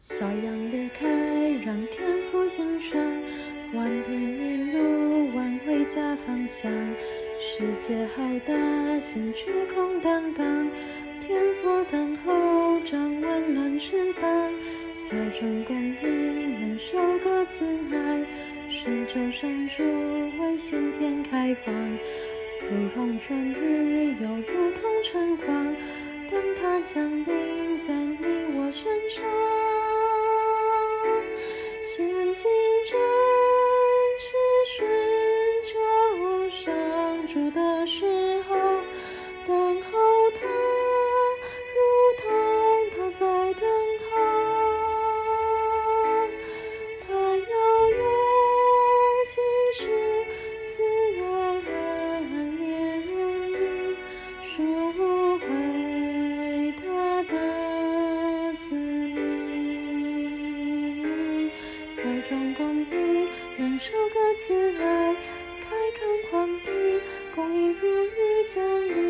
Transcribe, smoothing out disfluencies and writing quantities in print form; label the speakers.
Speaker 1: 小羊离开，让天父欣赏，顽皮迷路，挽回家方向。世界好大，心却空荡荡，天父等候，长温暖翅膀，在中公义能收割慈爱，寻求神主为新天开荒，如同春雨，又如同晨光，等它降临在你我身上。现今正是寻求上主的时候，等候他，如同他在等候。他要用心事慈爱和怜悯赎回他的子民，在中公义能收割慈爱，开垦荒地，公义如雨降临。